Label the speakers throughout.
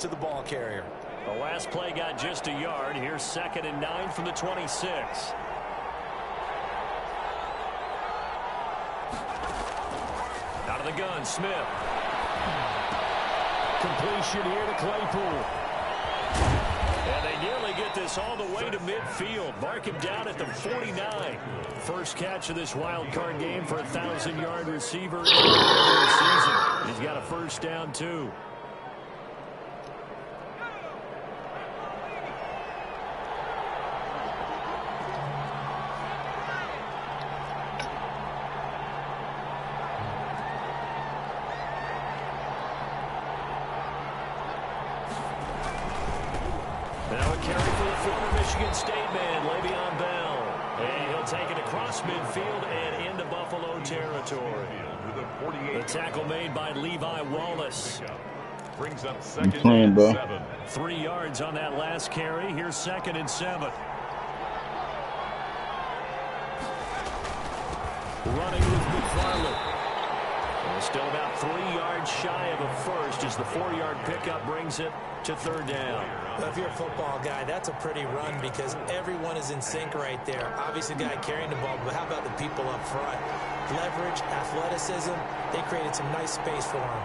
Speaker 1: to the ball carrier.
Speaker 2: The last play got just a yard. Here's 2nd and 9 from the 26. Out of the gun, Smith. Completion here to Claypool. And they nearly get this all the way to midfield. Mark him down at the 49. First catch of this wild card game for a 1,000-yard receiver in the regular season. He's got a first down, too. Now a carry for the former Michigan State man, Le'Veon Bell. And he'll take it across midfield and into Buffalo territory. The tackle made by Levi Wallace.
Speaker 3: Brings up 2nd and 7.
Speaker 2: 3 yards on that last carry. Here's 2nd and 7. Running with McFarland. Still about 3 yards shy of a first as the 4-yard pickup brings it to 3rd down.
Speaker 1: Well, if you're a football guy, that's a pretty run because everyone is in sync right there. Obviously, the guy carrying the ball, but how about the people up front? Leverage, athleticism, they created some nice space for him.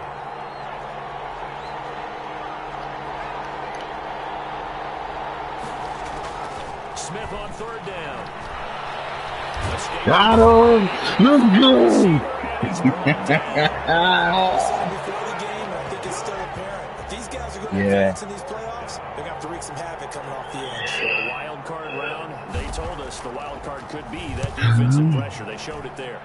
Speaker 2: Smith on 3rd down.
Speaker 4: Got him! Let's go!
Speaker 1: Before the game, I think it's still apparent. If these guys are going to advance in these playoffs, they're going to have to wreak some havoc coming off the edge.
Speaker 2: The wild card round, they told us the wild card could be that defensive pressure. They showed it there.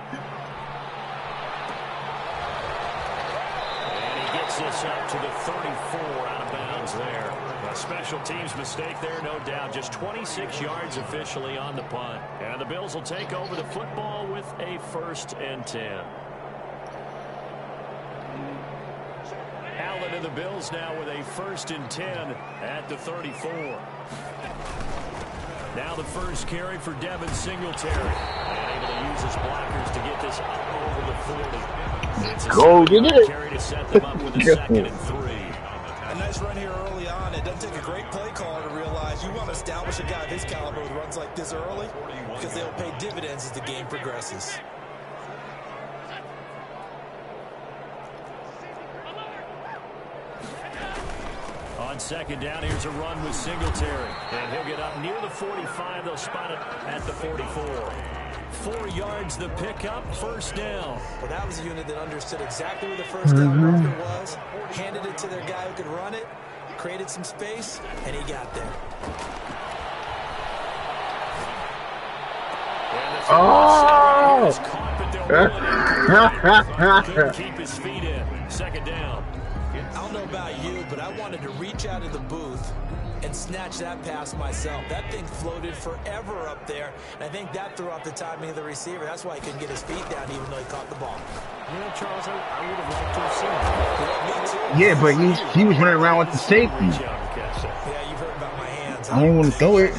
Speaker 2: And he gets this up to the 34 out of bounds there. A special teams mistake there, no doubt. Just 26 yards officially on the punt. And the Bills will take over the football with a 1st and 10. Allen and the Bills now with a 1st and 10 at the 34. Now the first carry for Devin Singletary. And able to use his blockers to get this up over the 40. It's a carry to set them up with a 2nd and 3.
Speaker 1: A nice run here early on. It doesn't take a great play caller to realize you want to establish a guy of his caliber with runs like this early because they'll pay dividends as the game progresses.
Speaker 2: On 2nd down, here's a run with Singletary. And he'll get up near the 45. They'll spot it at the 44. 4 yards the pickup, 1st down.
Speaker 1: Well, that was a unit that understood exactly where the first down marker was, handed it to their guy who could run it, created some space, and he got there.
Speaker 4: Oh!
Speaker 2: Couldn't keep his feet in. 2nd down.
Speaker 1: I don't know about you, but I wanted to reach out of the booth and snatch that pass myself. That thing floated forever up there, and I think that threw off the timing of the receiver. That's why he couldn't get his feet down even though he caught the ball.
Speaker 2: You know, Charles, I would have liked to have seen that.
Speaker 4: Yeah, but he was running around with the safety.
Speaker 1: Yeah, you've heard about my hands.
Speaker 4: I didn't want to throw it.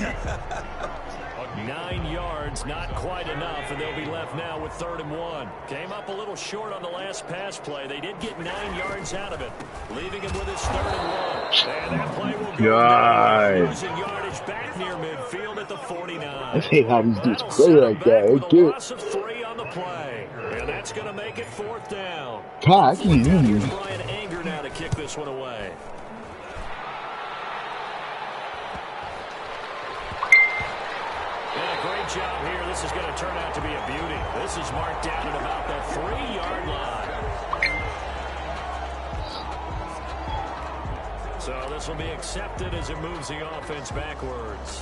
Speaker 2: 9 yards, not quite enough, and they'll be left now with 3rd and 1. Came up a little short on the last pass play. They did get 9 yards out of it, leaving him with his 3rd and 1. And that play will go down, losing yardage back near midfield at the 49.
Speaker 4: I hate how these dudes play like that.
Speaker 2: With a loss of 3 on the play, and that's going to make it 4th down.
Speaker 4: God, I can't hear you.
Speaker 2: Brian Anger now to kick this one away. Great job here. This is going to turn out to be a beauty. This is marked down at about the 3-yard line. So this will be accepted as it moves the offense backwards.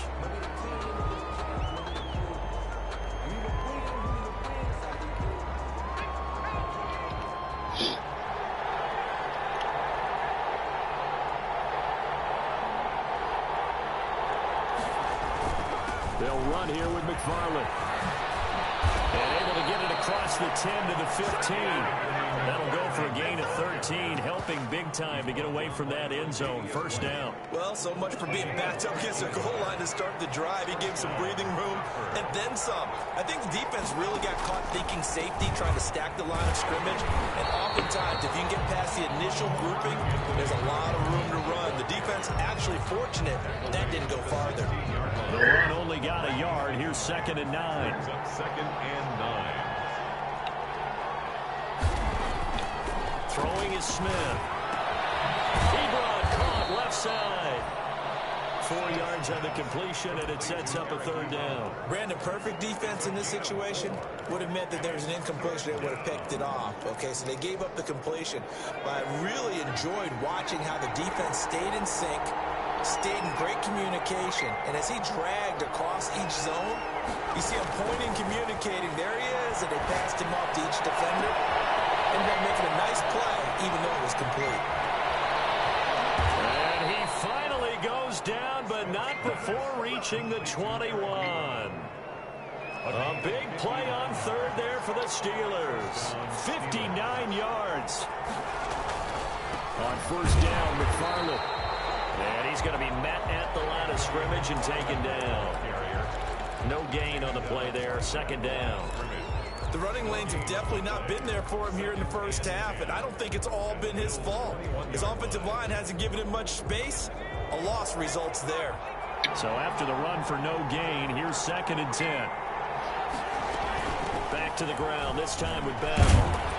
Speaker 2: They'll run here with McFarland. And able to get it across the 10 to the 15. That'll go for a gain of 13, helping big time to get away from that end zone. 1st down.
Speaker 1: Well, so much for being backed up against the goal line to start the drive. He gave some breathing room and then some. I think the defense really got caught thinking safety, trying to stack the line of scrimmage. And oftentimes, if you can get past the initial grouping, there's a lot of room to run. The defense. Actually fortunate that didn't go farther.
Speaker 2: The run only got a yard. Here's 2nd and 9.
Speaker 3: Second and 9.
Speaker 2: Throwing is Smith. Ebron caught left side. 4 yards on the completion, and it sets up a 3rd down.
Speaker 1: Brandon, perfect defense in this situation would have meant that there was an incompletion that would have picked it off. Okay, so they gave up the completion. But I really enjoyed watching how the defense stayed in sync, stayed in great communication. And as he dragged across each zone, you see him pointing, communicating. There he is, and they passed him off to each defender. Ended up making a nice play, even though it was complete.
Speaker 2: And he finally goes down, but not before reaching the 21. A big play on 3rd there for the Steelers. 59 yards. On 1st down, McFarland. And he's going to be met at the line of scrimmage and taken down. No gain on the play there. 2nd down.
Speaker 1: The running lanes have definitely not been there for him here in the first half, and I don't think it's all been his fault. His offensive line hasn't given him much space. A loss results there.
Speaker 2: So after the run for no gain, here's 2nd and 10. Back to the ground, this time with Bell.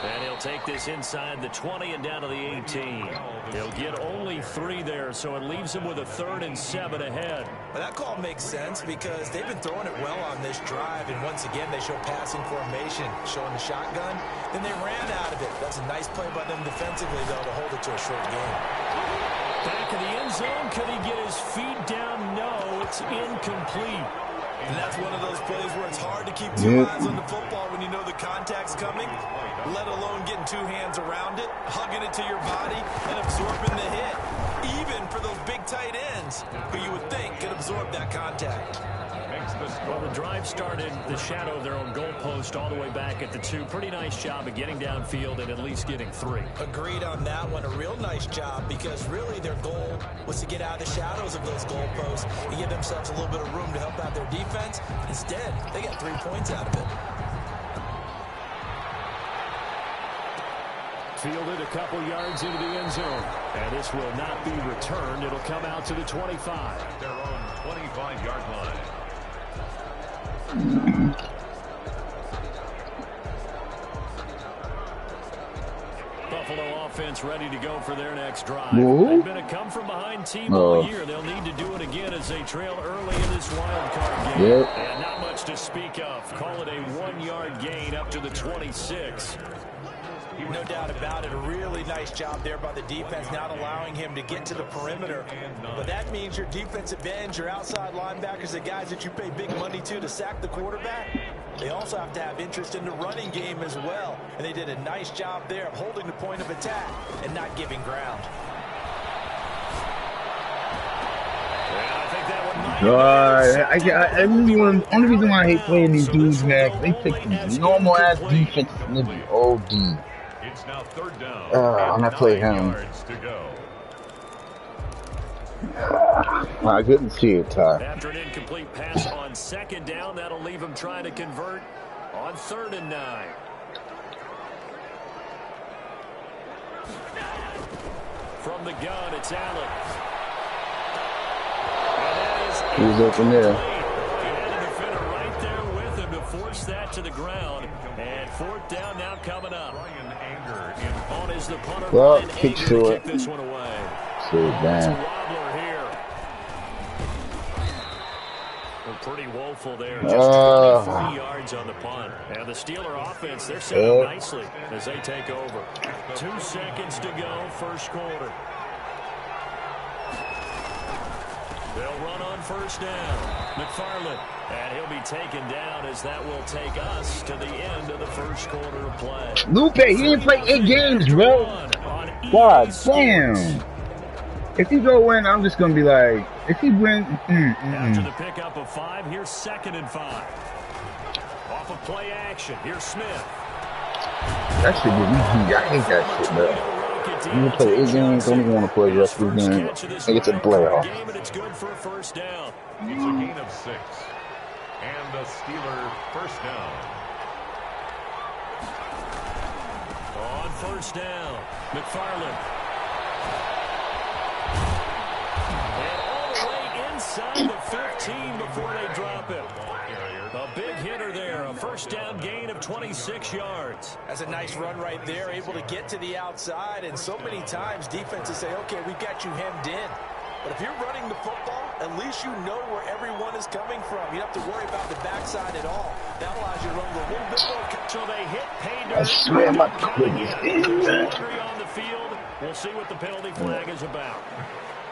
Speaker 2: And he'll take this inside the 20 and down to the 18. He'll get only 3 there, so it leaves him with a 3rd and 7 ahead.
Speaker 1: Well, that call makes sense because they've been throwing it well on this drive, and once again they show passing formation, showing the shotgun. Then they ran out of it. That's a nice play by them defensively, though, to hold it to a short game.
Speaker 2: Back in the end zone, could he get his feet down? No, it's incomplete.
Speaker 1: And that's one of those plays where it's hard to keep 2 eyes on the football when you know the contact's coming, let alone getting 2 hands around it, hugging it to your body, and absorbing the hit. Even for those big tight ends, who you would think could absorb that contact.
Speaker 2: Well, the drive started the shadow of their own goalpost all the way back at the 2. Pretty nice job of getting downfield and at least getting 3.
Speaker 1: Agreed on that one. A real nice job because really their goal was to get out of the shadows of those goalposts and give themselves a little bit of room to help out their defense. Instead, they got 3 points out of it.
Speaker 2: Fielded a couple yards into the end zone. And this will not be returned. It'll come out to the 25.
Speaker 3: Their own 25-yard line.
Speaker 2: Buffalo offense ready to go for their next drive.
Speaker 4: Whoa.
Speaker 2: They've been a come-from-behind team all year. They'll need to do it again as they trail early in this wild card game.
Speaker 4: Yep.
Speaker 2: And not much to speak of. Call it a 1-yard gain up to the 26.
Speaker 1: No doubt about it. A really nice job there by the defense, not allowing him to get to the perimeter. But that means your defensive ends, your outside linebackers, the guys that you pay big money to sack the quarterback, they also have to have interest in the running game as well. And they did a nice job there of holding the point of attack and not giving ground.
Speaker 4: Only reason why I hate playing these dudes, man, they pick these normal ass defenses and they be OD.
Speaker 3: It's now 3rd down.
Speaker 4: I'm not playing him.
Speaker 3: To go.
Speaker 4: I couldn't see it, Ty.
Speaker 2: After an incomplete pass on 2nd down, that'll leave him trying to convert on 3rd and 9. From the gun, it's Allen.
Speaker 4: He was open there.
Speaker 2: And the defender right there with him to force that to the ground. And 4th down now coming up. On is the punter.
Speaker 4: Well, kick short.
Speaker 2: Kick this one away.
Speaker 4: So
Speaker 2: It's a
Speaker 4: bad.
Speaker 2: wobbler here. Well, pretty woeful there. Just 23 yards on the punt. And the Steeler offense, they're set up nicely as they take over. 2 seconds to go, 1st quarter. They'll run on 1st down. McFarland. And he'll be taken down as that will take us to the end of the 1st quarter of play.
Speaker 4: Lupe, he didn't play 8 games, bro. God damn. If he go win, I'm just going to be like, if he win,
Speaker 2: After the pickup of 5, here's 2nd and 5. Off of play action, here's Smith.
Speaker 4: That shit get me. I hate that shit, bro. You play 8 games, don't even want to play the rest of the game. Make it to the playoffs.
Speaker 2: And it's good for a 1st down.
Speaker 3: It's a gain of 6. And the Steeler 1st down.
Speaker 2: On 1st down, McFarland. inside the 15 before they drop him. A big hitter there, a first down gain of 26 yards.
Speaker 1: That's a nice run right there, able to get to the outside, and so many times defenses say, okay, we've got you hemmed in. But if you're running the football, at least you know where everyone is coming from. You don't have to worry about the backside at all. That allows you to run a little bit more.
Speaker 2: So they hit pay dirt.
Speaker 4: I swear my goodness.
Speaker 2: On the field. We'll see what the penalty flag is about.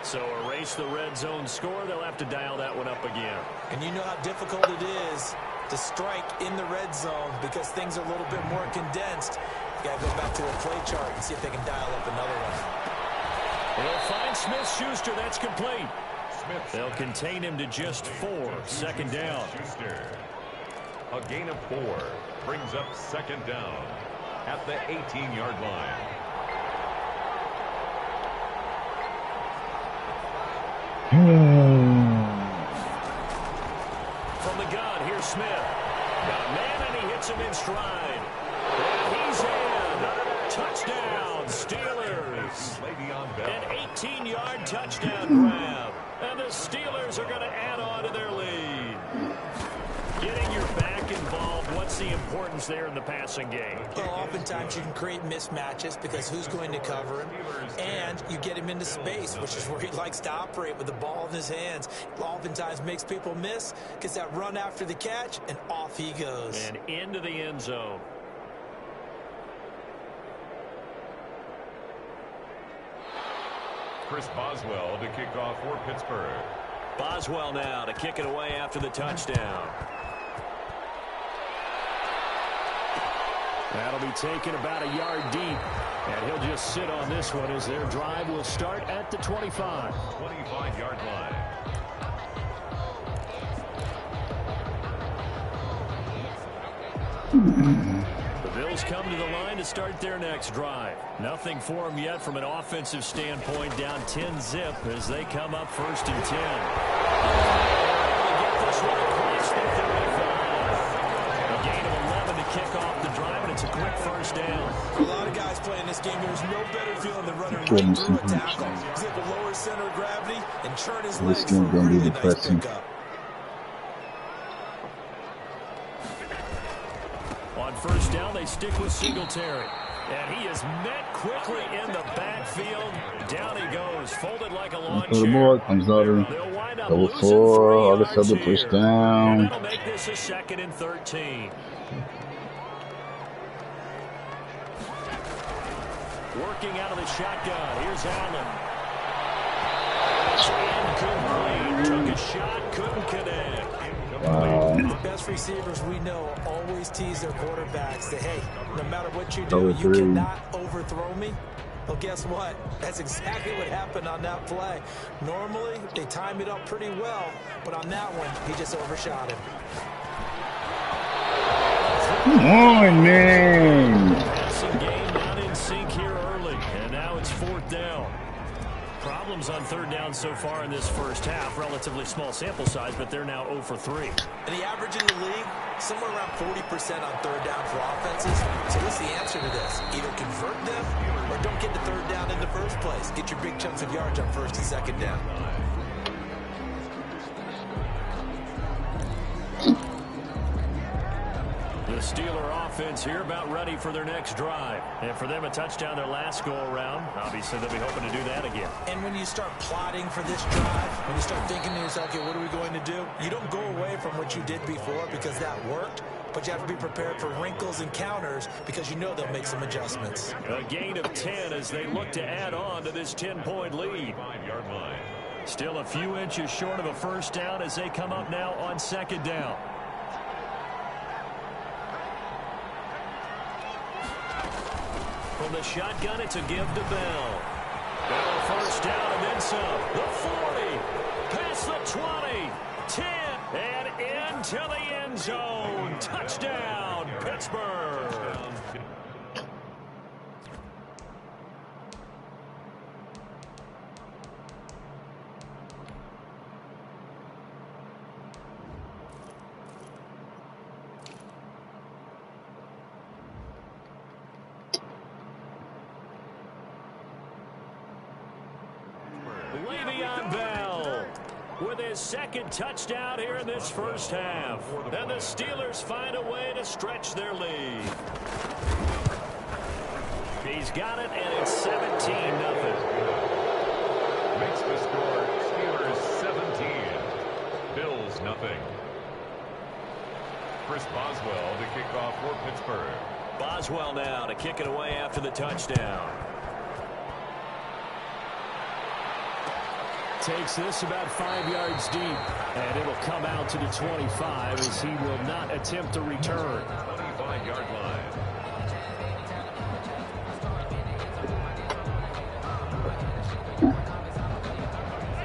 Speaker 2: So erase the red zone score. They'll have to dial that one up again.
Speaker 1: And you know how difficult it is to strike in the red zone because things are a little bit more condensed. You got to go back to the play chart and see if they can dial up another one.
Speaker 2: They'll find Smith-Schuster. That's complete. They'll contain him to just 4. Second down.
Speaker 3: Schuster. A gain of 4 brings up second down at the 18-yard line.
Speaker 2: From the gun, here's Smith. Got a man, and he hits him in stride. And he's in. Touchdown, Steelers. An 18-yard touchdown grab. And the Steelers are going to add on to their lead. Getting your back involved, what's the importance there in the passing game?
Speaker 1: Well, oftentimes you can create mismatches because who's going to cover him, and you get him into space, which is where he likes to operate with the ball in his hands. Oftentimes makes people miss, gets that run after the catch, and off he goes.
Speaker 2: And into the end zone.
Speaker 3: Chris Boswell to kick off for Pittsburgh.
Speaker 2: Boswell now to kick it away after the touchdown. That'll be taken about a yard deep. And he'll just sit on this one as their drive will start at the 25.
Speaker 3: 25-yard line.
Speaker 2: The Bills come to the line to start their next drive. Nothing for them yet from an offensive standpoint, down 10-zip as they come up 1st and 10. Get this one across the 35. A gain of 11 to kick off the drive, and it's a quick first down.
Speaker 1: A lot of guys playing this game, there's no better feeling than running right through a tackle. He's able to lower center of gravity and turn his legs for a really nice pickup.
Speaker 2: On first down, they stick with Singletary. And he is met quickly in the backfield. Down he goes, folded like a lawn chair.
Speaker 4: More comes out of double 4, other side of the push down.
Speaker 2: And that'll make this a 2nd and 13. Working out of the shotgun. Here's Allen. It's incomplete. Took a shot, couldn't connect.
Speaker 1: The best receivers we know always tease their quarterbacks that, hey, no matter what you do, you cannot overthrow me. Well, guess what? That's exactly what happened on that play. Normally, they time it up pretty well, but on that one, he just overshot him.
Speaker 4: Come on, man.
Speaker 2: Passing game not in sync here early, and now it's 4th down. Problems on 3rd down so far in this first half. Relatively small sample size, but they're now 0 for 3.
Speaker 1: And the average in the league, somewhere around 40% on 3rd down for offenses. So what's the answer to this? Either convert them or don't get the 3rd down in the first place. Get your big chunks of yards on 1st and 2nd down.
Speaker 2: The Steeler offense here about ready for their next drive. And for them, a touchdown their last go-around. Obviously, they'll be hoping to do that again.
Speaker 1: And when you start plotting for this drive, when you start thinking to yourself, okay, what are we going to do? You don't go away from what you did before because that worked, but you have to be prepared for wrinkles and counters because you know they'll make some adjustments.
Speaker 2: A gain of 10 as they look to add on to this 10-point lead.
Speaker 3: 5-yard line.
Speaker 2: Still a few inches short of a first down as they come up now on 2nd down. From the shotgun, it's a give to Bell. Bell first down and then some. The 40, past the 20, 10, and into the end zone. Touchdown, Pittsburgh. with his second touchdown here in this first half. And the Steelers find a way to stretch their lead. He's got it, and it's 17-0.
Speaker 3: Makes the score Steelers 17, Bills nothing. Chris Boswell to kick off for Pittsburgh.
Speaker 2: Boswell now to kick it away after the touchdown. Takes this about 5 yards deep, and it'll come out to the 25 as he will not attempt a return.
Speaker 3: 25-yard line.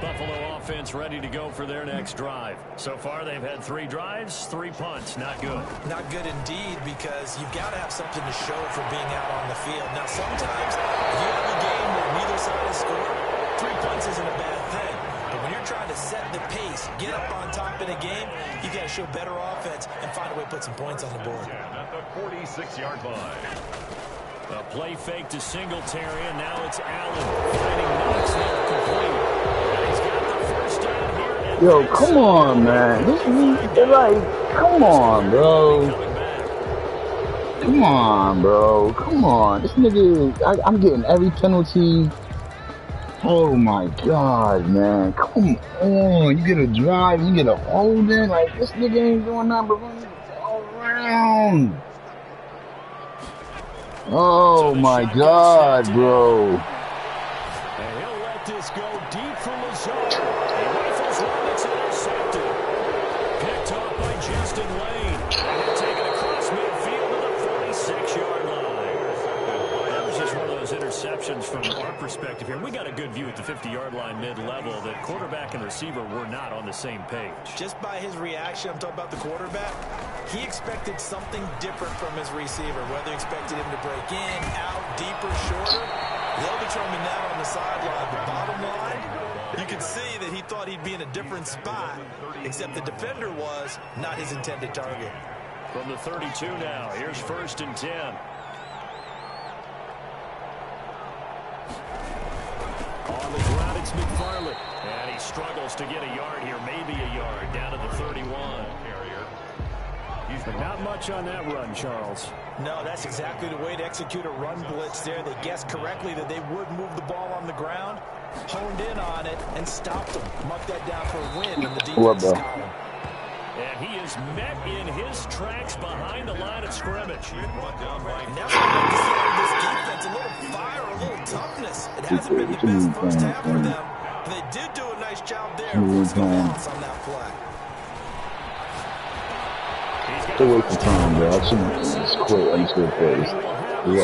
Speaker 2: Buffalo offense ready to go for their next drive. So far, they've had 3 drives, 3 punts. Not good.
Speaker 1: Not good indeed, because you've got to have something to show for being out on the field. Now, sometimes, if you have a game where neither side has scored, 3 punts isn't a bad thing. But when you're trying to set the pace, get up on top in a game, you got to show better offense and find a way to put some points on the board.
Speaker 3: At the 46-yard line.
Speaker 2: A play fake to Singletary, and now it's Allen finding Knox there complete. And he's got the first down here.
Speaker 4: Yo, come on, man. This is like, come on, bro. Come on, bro. Come on. This nigga, I'm getting every penalty. Oh my God, man. Come on. You get a drive, you get a holding. Like, this nigga ain't doing nothing but running all around. Oh my God, bro.
Speaker 2: And he'll let this go deep for Lazard. He rifles one that's intercepted. Picked off by Justin Lane. And he'll take it across midfield to the 46-yard line. That was just one of those interceptions from our perspective here. We got a good view at the 50-yard line mid-level that quarterback and receiver were not on the same page.
Speaker 1: Just by his reaction, I'm talking about the quarterback, he expected something different from his receiver, whether he expected him to break in, out, deeper, shorter. They'll determine that on the sideline. The bottom line, you can see that he thought he'd be in a different spot, except the defender was not his intended target.
Speaker 2: From the 32 now, here's 1st and 10. On the ground, it's McFarland. And he struggles to get a yard here, maybe a yard, down to the 31. Not much on that run, Charles.
Speaker 1: No, that's exactly the way to execute a run blitz there. They guessed correctly that they would move the ball on the ground, honed in on it, and stopped them. Mark that down for a win in the defense column.
Speaker 2: And he is met in his tracks behind the line of scrimmage.
Speaker 1: And that's what I like to see out of this defense. A little fire, a little toughness. It hasn't been the best first half for them, but they did do a nice job there forcing a loss on that play.
Speaker 4: It's a waste of time, bro. I shouldn't just quit. I'm just going to play.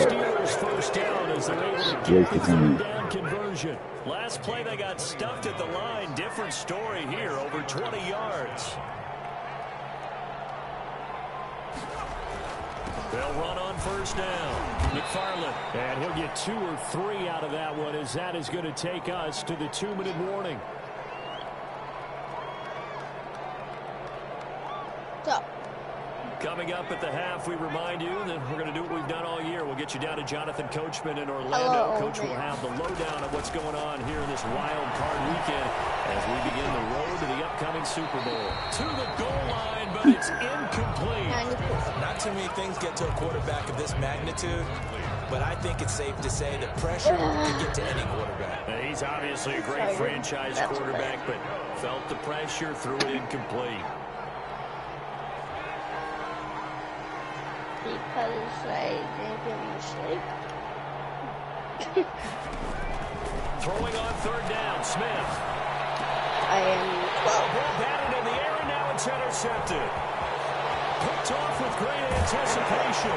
Speaker 2: Steelers first down as they're able to get the
Speaker 4: time.
Speaker 2: down conversion. Last play they got stuffed at the line. Different story here, over 20 yards. They'll run on first down. McFarland. And he'll get 2 or 3 out of that one, as that is going to take us to the 2-minute warning.
Speaker 5: Stop.
Speaker 2: Coming up at the half, we remind you that we're going to do what we've done all year. We'll get you down to Jonathan Coachman in Orlando.
Speaker 5: Hello,
Speaker 2: Coach will have the lowdown of what's going on here in this wild card weekend as we begin the road to the upcoming Super Bowl. To the goal line, but it's incomplete.
Speaker 1: Not too many things get to a quarterback of this magnitude, but I think it's safe to say that pressure can get to any quarterback.
Speaker 2: He's obviously a great franchise quarterback, but felt the pressure, threw it incomplete.
Speaker 5: Because I didn't get my sleep.
Speaker 2: Throwing on third down, Smith.
Speaker 5: I am 12.
Speaker 2: Ball batted in the air, and now it's intercepted. Picked off with great anticipation.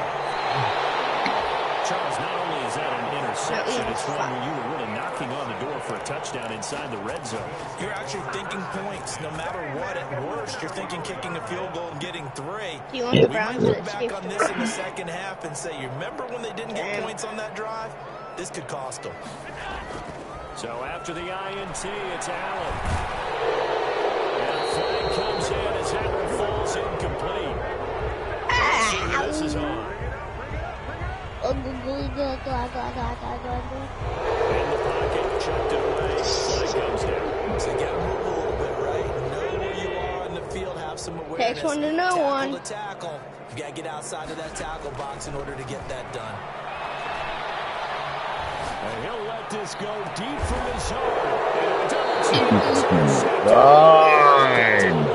Speaker 2: Charles, not only is that an interception, it's one where you were really knocking on the door for a touchdown inside the red zone.
Speaker 1: You're actually thinking points. No matter what, at worst, you're thinking kicking a field goal and getting 3.
Speaker 5: Do you want the
Speaker 1: We
Speaker 5: Browns
Speaker 1: might
Speaker 5: to
Speaker 1: look back on this in the second half and say, you remember when they didn't get points on that drive? This could cost them.
Speaker 2: So after the INT, it's Allen. And a flag comes in as that one falls incomplete. This is on.
Speaker 5: In the
Speaker 2: pocket, chucked it away. Flag comes down.
Speaker 1: So you got to move a little bit, right?
Speaker 5: takes one to know one.
Speaker 1: To tackle. You got to get outside of that tackle box in order to get that done.
Speaker 2: And he'll let this go deep from his zone. And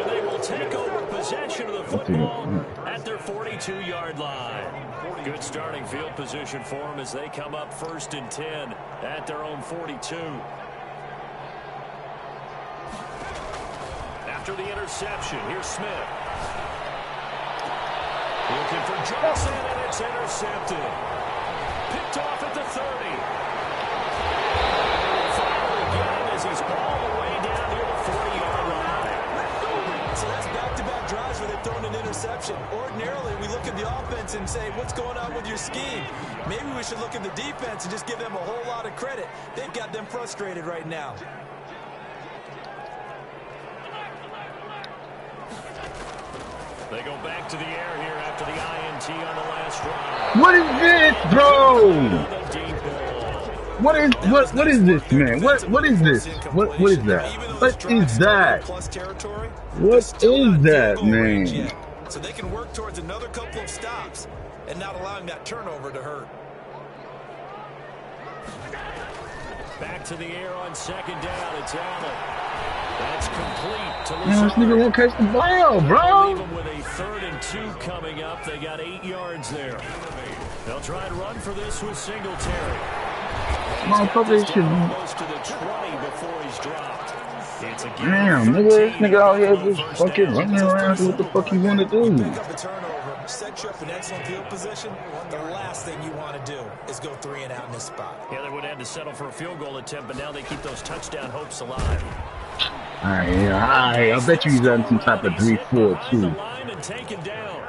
Speaker 2: they will take over possession of the football at their 42-yard line. Good starting field position for them as they come up 1st and 10 at their own 42. After the interception, here's Smith. Looking for Johnson, and it's intercepted. Picked off at the 30. Fouled again as he's all the way down near the 40-yard line.
Speaker 1: So that's back-to-back drives where they've thrown an interception. Ordinarily, we look at the offense and say, what's going on with your scheme? Maybe we should look at the defense and just give them a whole lot of credit. They've got them frustrated right now.
Speaker 2: They go back to the air here after the INT on the last drive.
Speaker 4: What is this, bro? What is this, man? What is this? What is that? What is that? What is that, man?
Speaker 1: So they can work towards another couple of stops and not allowing that turnover to hurt.
Speaker 2: Back to the air on 2nd down. It's Allen. That's complete to
Speaker 4: Man, this nigga won't catch the ball, bro.
Speaker 2: Leave them with a 3rd and 2 coming up. They got 8 yards there. They'll try and run for this with Singletary.
Speaker 4: Motherfucker should
Speaker 2: Close to the 20 before he's dropped. It's a
Speaker 4: damn, nigga, this nigga out here just fucking running around do what the fuck he wanna do.
Speaker 1: Pick up a turnover, set you up in excellent field position. The last thing you want to do is go 3 and out in this spot.
Speaker 2: Yeah, they would have had to settle for a field goal attempt, but now they keep those touchdown hopes alive.
Speaker 4: Alright, I bet you he's on some type of 3-4 too.
Speaker 2: And taken down.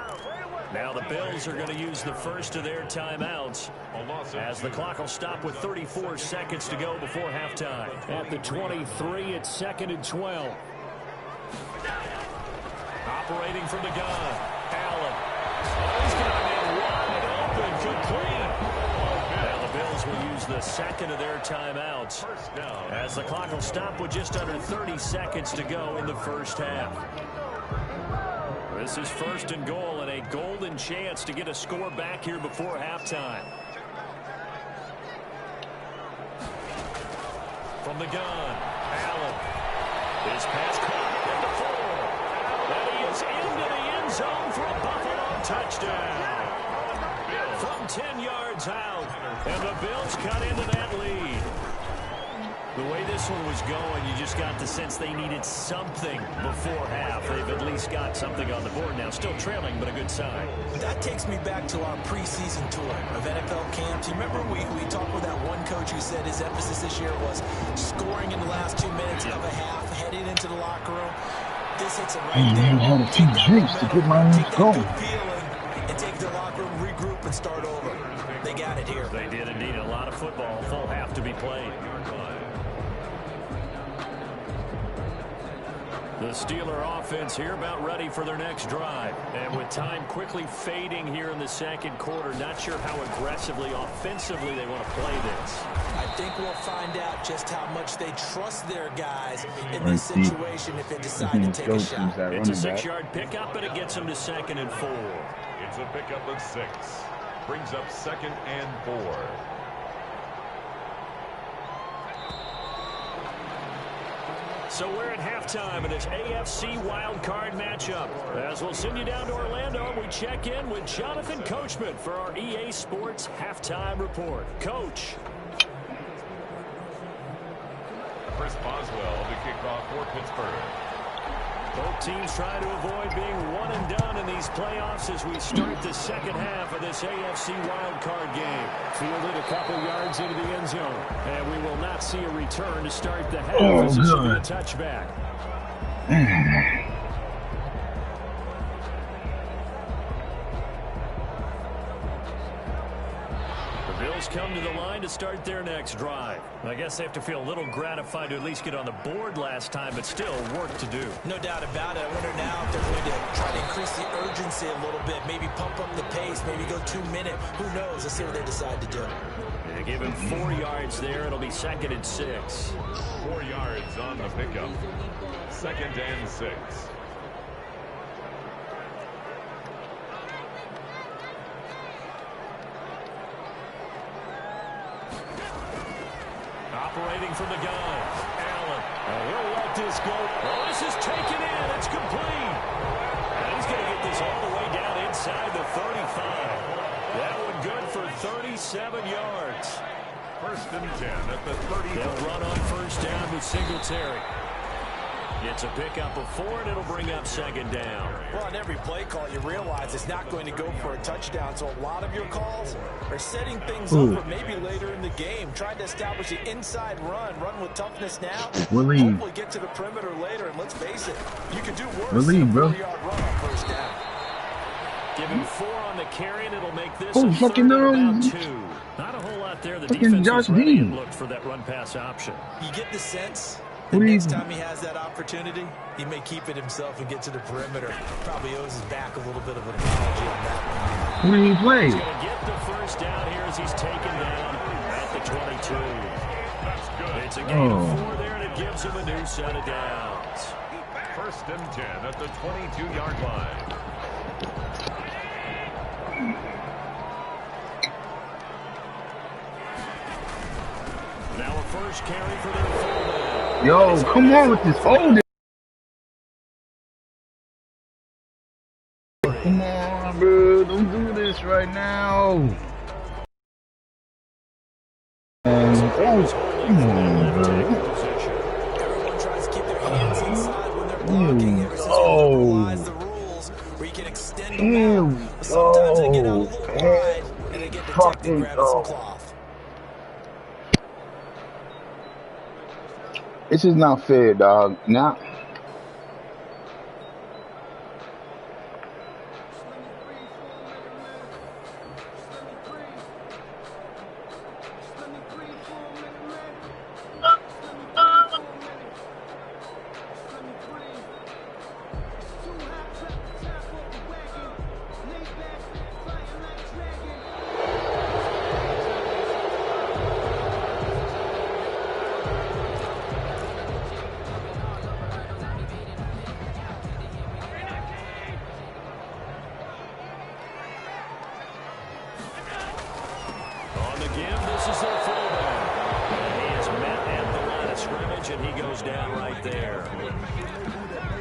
Speaker 2: Now the Bills are going to use the first of their timeouts as the clock will stop with 34 seconds to go before halftime. At the 23, it's 2nd and 12. Operating from the gun, Allen. He's got it wide open, complete. Now the Bills will use the 2nd of their timeouts as the clock will stop with just under 30 seconds to go in the first half. This is 1st and goal and a golden chance to get a score back here before halftime. From the gun, Allen. His pass caught at the 4. And he is into the end zone for a Buffalo touchdown. From 10 yards out, and the Bills cut into that lead. The way this one was going, you just got the sense they needed something before half. They've at least got something on the board now. Still trailing, but a good sign.
Speaker 1: That takes me back to our preseason tour of NFL camps. You remember we talked with that one coach who said his emphasis this year was scoring in the last 2 minutes of a half, heading into the locker room. This hits it right there.
Speaker 4: I had a few drinks to get my ass going.
Speaker 1: And take the locker room, regroup, and start over. They got it here.
Speaker 2: They did indeed. A lot of football, full half to be played. The Steeler offense here about ready for their next drive. And with time quickly fading here in the 2nd quarter, not sure how aggressively, offensively they want to play this.
Speaker 1: I think we'll find out just how much they trust their guys in this situation if they decide to take a shot.
Speaker 2: It's a 6-yard pickup, and it gets them to 2nd and 4.
Speaker 3: It's a pickup of 6. Brings up 2nd and 4.
Speaker 2: So we're at halftime in this AFC wildcard matchup. As we'll send you down to Orlando, we check in with Jonathan Coachman for our EA Sports Halftime Report. Coach.
Speaker 3: Chris Boswell to kick off for Pittsburgh.
Speaker 2: Both teams trying to avoid being one and done in these playoffs as we start the 2nd half of this AFC wildcard game. Fielded a couple yards into the end zone. And we will not see a return to start the half as this will be a touchback. The Bills come to the line to start their next drive. I guess they have to feel a little gratified to at least get on the board last time, but still work to do.
Speaker 1: No doubt about it. I wonder now if they're going to try to increase the urgency a little bit, maybe pump up the pace, maybe go 2-minute. Who knows? Let's see what they decide to do.
Speaker 2: They give him 4 yards there. It'll be 2nd and 6.
Speaker 3: 4 yards on the pickup. 2nd and 6.
Speaker 2: Operating from the gun. Allen. He'll let this go. Oh, this is taken in. It's complete. And he's going to get this all the way down inside the 35. That one good for 37 yards.
Speaker 3: 1st and 10 at the 30.
Speaker 2: They'll run on 1st down with Singletary. It's a pickup of 4, and it'll bring up 2nd down.
Speaker 1: Well, on every play call, you realize it's not going to go for a touchdown. So a lot of your calls are setting things up for maybe later in the game, trying to establish the inside run with toughness now. Hopefully get to the perimeter later. And let's face it, you can do worse than a 4-yard run on 1st down.
Speaker 2: Give him 4 on the carry, and it'll make this
Speaker 4: Oh, fucking no.
Speaker 2: about 2. Not a whole lot there. The defense was ready and looked for that run-pass option.
Speaker 1: You get the sense the next time he has that opportunity, he may keep it himself and get to the perimeter. Probably owes his back a little bit of an apology on that one.
Speaker 4: Who did he play?
Speaker 2: He's going to get the 1st down here as he's taken down at the 22.
Speaker 3: That's good.
Speaker 2: It's a gain of 4 there, and it gives him a new set of downs.
Speaker 3: 1st and 10 at the 22-yard line.
Speaker 2: Now a 1st carry for their fullback.
Speaker 4: Yo, come on with this holding. Come on, bro. Don't do this right now. Come on, bro.
Speaker 1: Everyone tries to keep their hands inside when they're blocking. Ever since we liberalized the rules where you can extend them out. But sometimes they get out a little wide and they get detected grabbing some cloth.
Speaker 4: This is not fair, dog. Nah.
Speaker 2: And he goes down right there.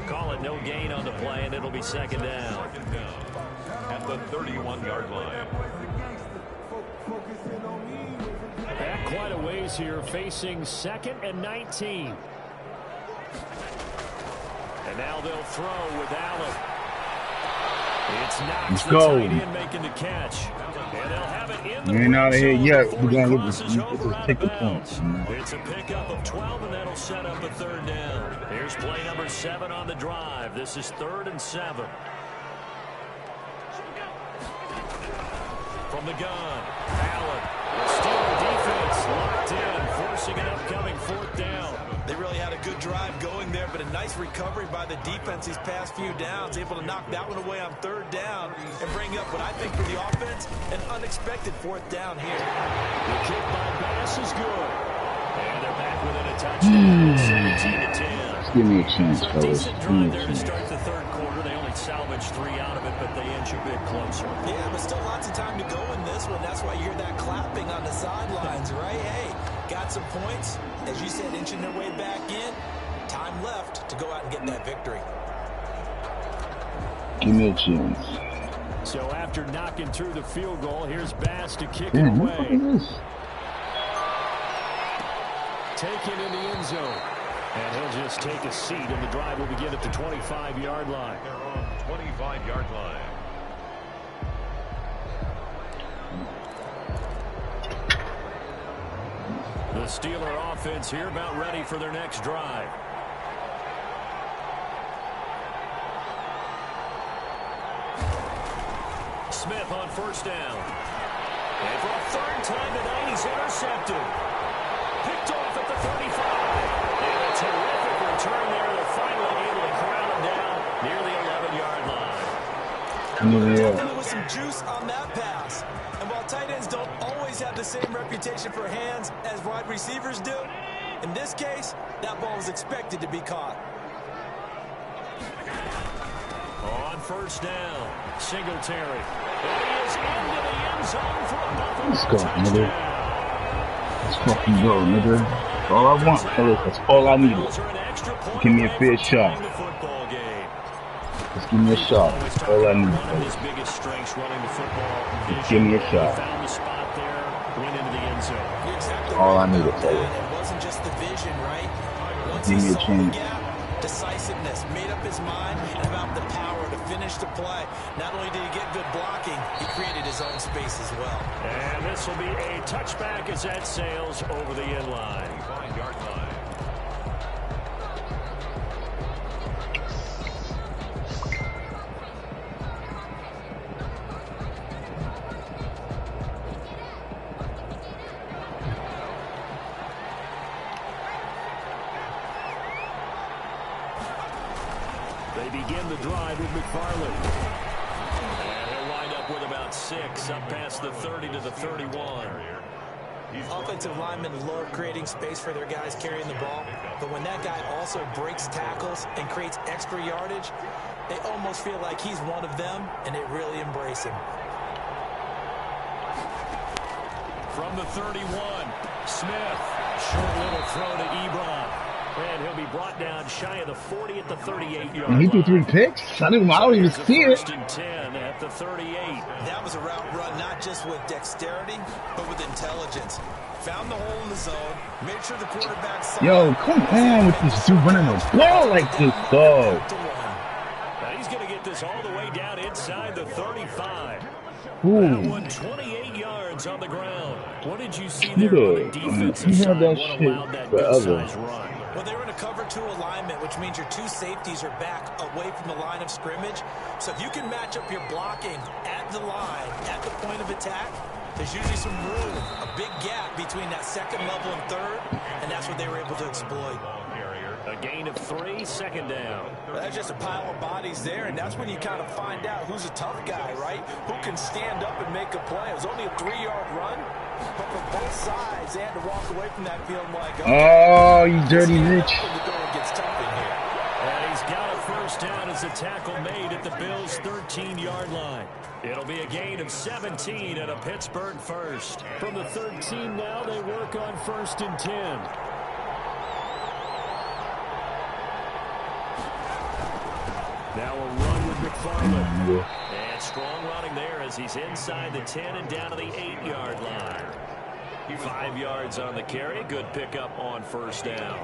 Speaker 2: Call it no gain on the play, and it'll be 2nd down.
Speaker 3: At the 31-yard line.
Speaker 2: Back quite a ways here, facing 2nd and 19. And now they'll throw with Allen. It's Knox, the tight end, making the catch. And they'll have it in the
Speaker 4: we ain't out of here yet. We're going to
Speaker 2: let's
Speaker 4: just take the points.
Speaker 2: It's a pickup of 12, and that'll set up a 3rd down. Here's play number 7 on the drive. This is 3rd and 7. From the gun, Allen. The Steeler defense locked in, forcing an upcoming 4th down.
Speaker 1: They really had a good drive going there, but a nice recovery by the defense these past few downs, able to knock that one away on 3rd down and bring up what I think for the offense, an unexpected 4th down here.
Speaker 2: The kick by Bass is good. And they're back within a touchdown, 17-10.
Speaker 4: Give me a chance, fellas.
Speaker 2: Decent drive there to start the 3rd quarter. They only salvaged 3 out of it, but they inch a bit closer.
Speaker 1: Yeah, but still lots of time to go in this one. That's why you hear that clapping on the sidelines, right? Hey, got some points. As you said, inching their way back in. Time left to go out and get that victory.
Speaker 4: Give me a chance.
Speaker 2: So after knocking through the field goal, here's Bass to kick it away. Taken in the end zone. And he'll just take a seat, and the drive will begin at the 25-yard line.
Speaker 3: They're on 25-yard line.
Speaker 2: The Steeler offense here about ready for their next drive. Smith on 1st down. And for a 3rd time tonight, he's intercepted. Picked off at the 35. And a terrific return there. They're finally able to corral him down near the 11-yard line.
Speaker 1: There was some juice on that pass. And while tight ends don't always have the same reputation for hands as wide receivers do. In this case, that ball was expected to be caught.
Speaker 2: On first down, Singletary. And he is into the end zone for a Buffalo
Speaker 4: Let's go,
Speaker 2: touchdown.
Speaker 4: nigga. Let's fucking go, nigga. That's all I want, fellas. That's all I needed. Give me a fair shot. Just give me a shot. That's all I need, fellas. Just give me a shot.
Speaker 2: Found the spot there, went into the end zone.
Speaker 4: All I needed, fellas.
Speaker 1: It wasn't just the vision, right? Once
Speaker 4: Give
Speaker 1: he
Speaker 4: me a
Speaker 1: saw the
Speaker 4: chance.
Speaker 1: gap, decisiveness, made up his mind, and about the power to finish the play. Not only did he get good blocking, he created his own space as well.
Speaker 2: And this will be a touchback as that sails over the end line.
Speaker 3: 5-yard line.
Speaker 2: They begin the drive with McFarland. And he'll wind up with about 6, up past the 30 to the 31.
Speaker 1: Offensive linemen love creating space for their guys carrying the ball, but when that guy also breaks tackles and creates extra yardage, they almost feel like he's one of them, and they really embrace him.
Speaker 2: From the 31, Smith. Short little throw to Ebron. And he'll be brought down shy of the 40 at the 38-yard
Speaker 4: And he threw 3
Speaker 2: line.
Speaker 4: picks? I don't even see it.
Speaker 2: First and 10 at the 38.
Speaker 1: That was a route run not just with dexterity, but with intelligence. Found the hole in the zone, made sure the quarterback saw
Speaker 4: Yo,
Speaker 1: it.
Speaker 4: come on with this dude running the ball like this, dog.
Speaker 2: Now he's going to get this all the way down inside the 35. That
Speaker 4: Ooh.
Speaker 2: one 28 yards on the ground. What did you see there on the
Speaker 4: Nigga,
Speaker 2: defensive
Speaker 4: he had
Speaker 2: side?
Speaker 4: that
Speaker 2: What
Speaker 4: shit
Speaker 2: allowed that
Speaker 4: forever.
Speaker 2: good-sized run?
Speaker 1: Well, they were in a cover 2 alignment, which means your 2 safeties are back away from the line of scrimmage. So if you can match up your blocking at the line, at the point of attack, there's usually some room, a big gap between that second level and third, and that's what they were able to exploit.
Speaker 2: A gain of 3, second down.
Speaker 1: Well, that's just a pile of bodies there, and that's when you kind of find out who's a tough guy, right? Who can stand up and make a play. It was only a 3-yard run, but for both sides, they had to walk away from that field like,
Speaker 4: Oh, you dirty rich.
Speaker 1: the going gets tough in here.
Speaker 2: And he's got a first down as the tackle made at the Bills' 13-yard line. It'll be a gain of 17 and a Pittsburgh first. From the 13 now, they work on first and 10. Now a run with McFarland. And strong running there as he's inside the 10 and down to the 8-yard line. 5 yards on the carry. Good pickup on first down.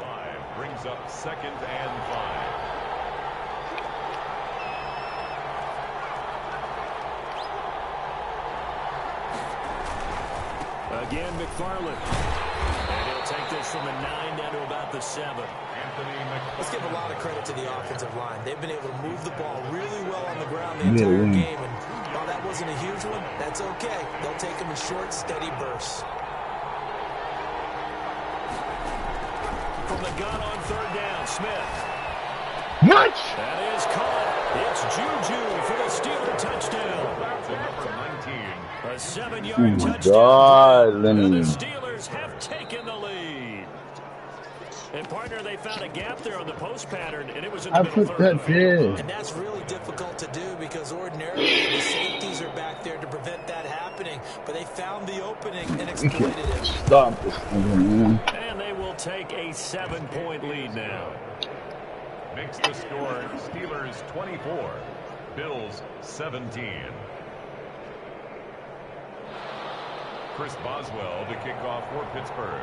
Speaker 3: Brings up 2nd and 5.
Speaker 2: Again, McFarland. And he'll take this from the 9 down to about the 7.
Speaker 1: Let's give a lot of credit to the offensive line. They've been able to move the ball really well on the ground the entire game. And while that wasn't a huge one, that's okay. They'll take them in short, steady bursts.
Speaker 2: From the gun on third down, Smith.
Speaker 4: What?
Speaker 2: That is caught. It's Juju for the Steeler touchdown. A 7-yard
Speaker 4: Oh my
Speaker 2: touchdown.
Speaker 4: God, Lenny.
Speaker 2: And the Steelers have taken the lead. And, partner, they found a gap there on the post pattern, and it was in the
Speaker 4: I
Speaker 2: middle
Speaker 4: put
Speaker 2: third.
Speaker 4: that there.
Speaker 1: And that's really difficult to do because ordinarily the safeties are back there to prevent that happening. But they found the opening and exploited it.
Speaker 4: Stop this thing, man.
Speaker 2: And they will take a 7-point lead now.
Speaker 3: Makes the score Steelers 24, Bills 17. Chris Boswell to kick off for Pittsburgh.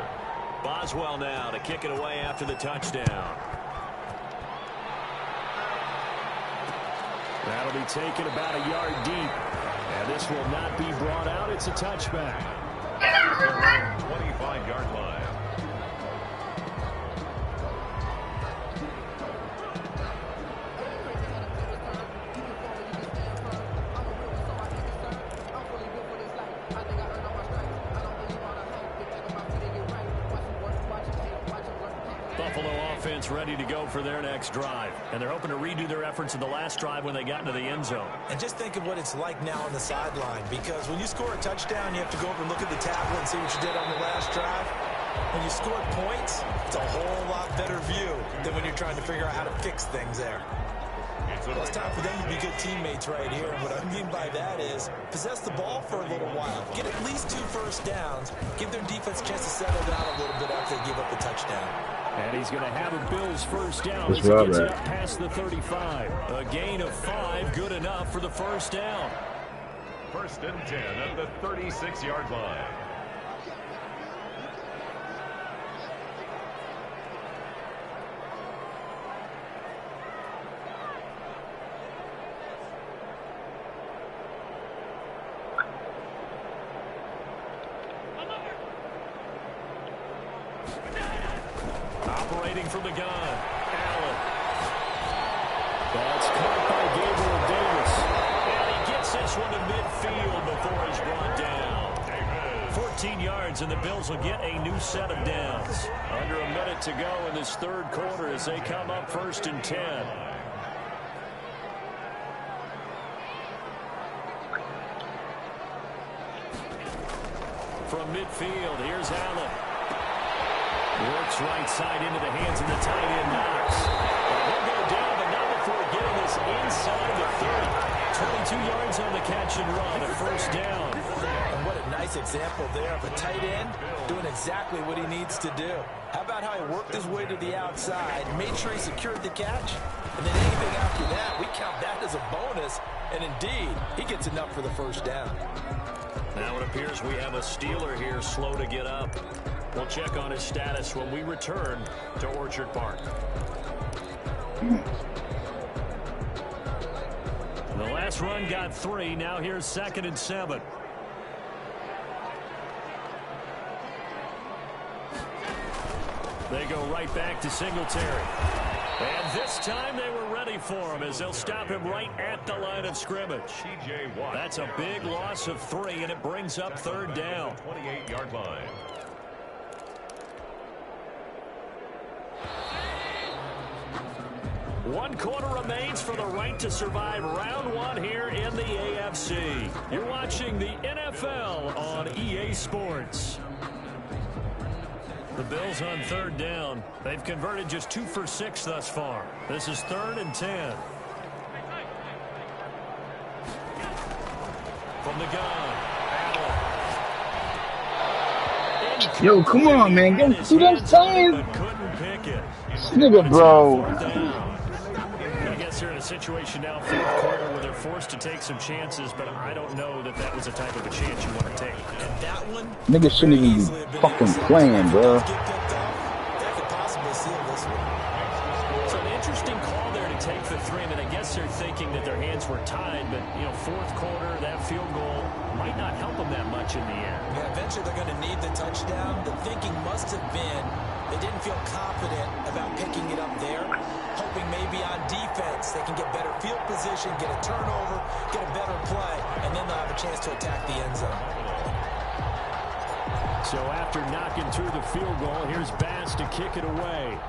Speaker 2: Boswell now to kick it away after the touchdown. That'll be taken about a yard deep. And this will not be brought out. It's a touchback.
Speaker 3: 25-yard line.
Speaker 2: Buffalo offense ready to go for their next drive. And they're hoping to redo their efforts in the last drive when they got into the end zone.
Speaker 1: And just think of what it's like now on the sideline, because when you score a touchdown, you have to go over and look at the tablet and see what you did on the last drive. When you score points, it's a whole lot better view than when you're trying to figure out how to fix things there. Well, it's time for them to be good teammates right here. And what I mean by that is possess the ball for a little while. Get at least 2 first downs. Give their defense a chance to settle down a little bit after they give up the touchdown.
Speaker 2: And he's going to have a Bills first down as he gets it up past the 35. A gain of 5, good enough for the first down.
Speaker 3: 1st and 10 at the 36-yard line.
Speaker 2: Operating from the gun, Allen. That's caught by Gabriel Davis. And he gets this one to midfield before he's brought down. 14 yards, and the Bills will get a new set of downs. Under a minute to go in this 3rd quarter as they come up 1st and 10. From midfield, here's Allen. Works right side into the hands of the tight end, Knox. He'll go down, but not before getting this inside the 30. 22 yards on the catch and run, a first down.
Speaker 1: And what a nice example there of a tight end doing exactly what he needs to do. How about how he worked his way to the outside, made sure he secured the catch, and then anything after that, we count that as a bonus. And indeed, he gets enough for the first down.
Speaker 2: Now it appears we have a Steeler here slow to get up. We'll check on his status when we return to Orchard Park. The last run got 3. Now here's 2nd and 7. They go right back to Singletary. And this time they were ready for him as they'll stop him right at the line of scrimmage.
Speaker 3: TJ Watt.
Speaker 2: That's a big loss of 3, and it brings up 3rd down.
Speaker 3: 28-yard line.
Speaker 2: One quarter remains for the right to survive round 1 here in the AFC. You're watching the NFL on EA Sports. The Bills on 3rd down. They've converted just 2 for 6 thus far. This is 3rd and 10. From the gun, Allen.
Speaker 4: Yo, come on, man. Get through them times.
Speaker 2: But couldn't pick it.
Speaker 4: Nigga, bro.
Speaker 2: I guess they're in a situation now, 4th quarter, where they're forced to take some chances, but I don't know that that was the type of a chance you want to take.
Speaker 1: And that one,
Speaker 4: Nigga shouldn't even be fucking playing, bro.
Speaker 1: get picked off. That could possibly seal this one.
Speaker 2: So an interesting call there to take the 3. I mean, I guess they're thinking that their hands were tied, but, you know, 4th quarter, that field goal might not help them that much in the end.
Speaker 1: Yeah, eventually they're going to need the touchdown. The thinking must have been they didn't feel confident about picking it up there, hoping maybe on defense they can get better field position, get a turnover, get a better play, and then they'll have a chance to attack the end zone.
Speaker 2: So after knocking through the field goal, here's Bass to kick it away.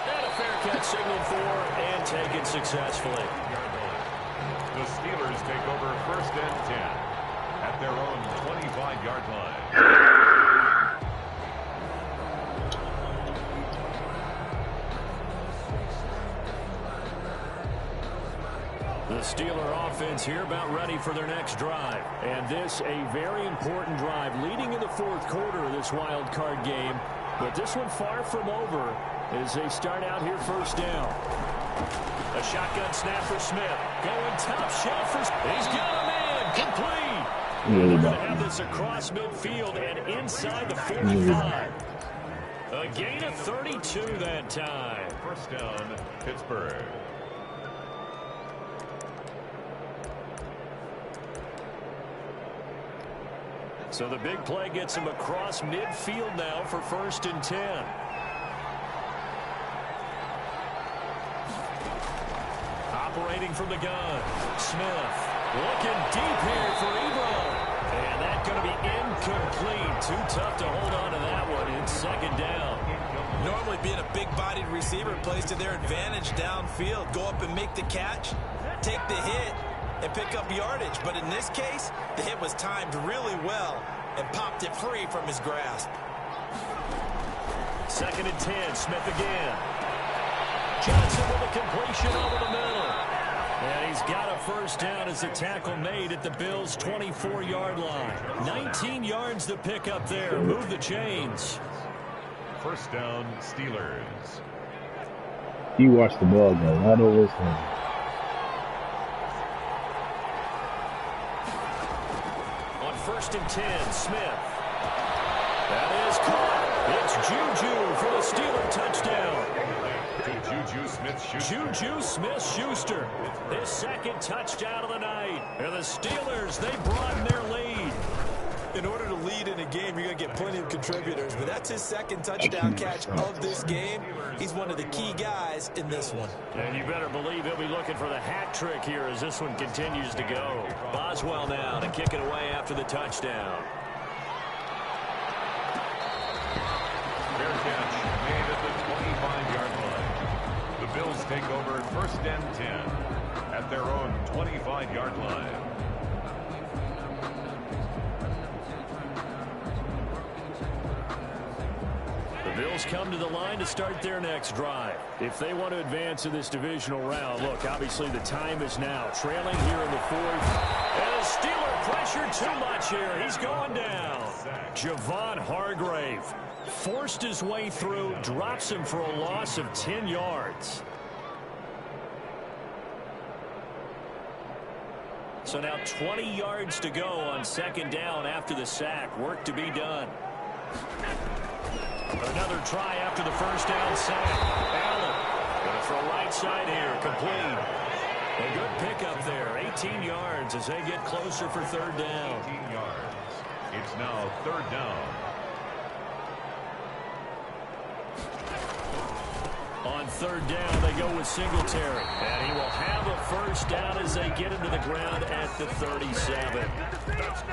Speaker 2: And a fair catch signaled for and taken successfully.
Speaker 3: The Steelers take over 1st and 10 at their own 25-yard line.
Speaker 2: The Steeler offense here about ready for their next drive. And this a very important drive leading in the 4th quarter of this wild card game. But this one far from over as they start out here 1st down. A shotgun snap for Smith. Going top shelf for Smith. He's got a man. Complete. We're going to have this across midfield and inside the 45. A gain of 32 that time.
Speaker 3: 1st down, Pittsburgh.
Speaker 2: So the big play gets him across midfield now for 1st and 10. Operating from the gun. Smith looking deep here for Ebron. And that's going to be incomplete. Too tough to hold on to that one. It's second down.
Speaker 1: Normally being a big-bodied receiver plays to their advantage downfield. Go up and make the catch, take the hit, and pick up yardage. But in this case, the hit was timed really well and popped it free from his grasp.
Speaker 2: Second and 10, Smith again. Johnson with a completion over the middle. And he's got a first down as the tackle made at the Bills' 24-yard line. 19 yards to pick up there. Move the chains.
Speaker 3: First down, Steelers.
Speaker 4: You watch the ball, though. Not always him.
Speaker 2: On first and 10, Smith. That is caught. It's Juju for the Steeler touchdown.
Speaker 3: Juju Smith-Schuster.
Speaker 2: Juju Smith-Schuster. His second touchdown of the night. And the Steelers, they broaden their lead.
Speaker 1: In order to lead in a game, you're going to get plenty of contributors. But that's his second touchdown catch of this game. He's one of the key guys in this one.
Speaker 2: And you better believe he'll be looking for the hat trick here as this one continues to go. Boswell now to kick it away after the touchdown.
Speaker 3: Fair catch made at the 25-yard line. The Bills take over first and 10 at their own 25-yard line.
Speaker 2: The Bills come to the line to start their next drive. If they want to advance in this divisional round, look, obviously the time is now. Trailing here in the fourth. And the Steeler pressure too much here. He's going down. Javon Hargrave forced his way through, drops him for a loss of 10 yards. So now 20 yards to go on second down after the sack. Work to be done. Another try after the first down sack. Allen going to throw right side here. Complete. A good pickup there. 18 yards as they get closer for third down.
Speaker 3: 18 yards. It's now third down.
Speaker 2: On third down, they go with Singletary. And he will have a first down as they get into the ground at the 37.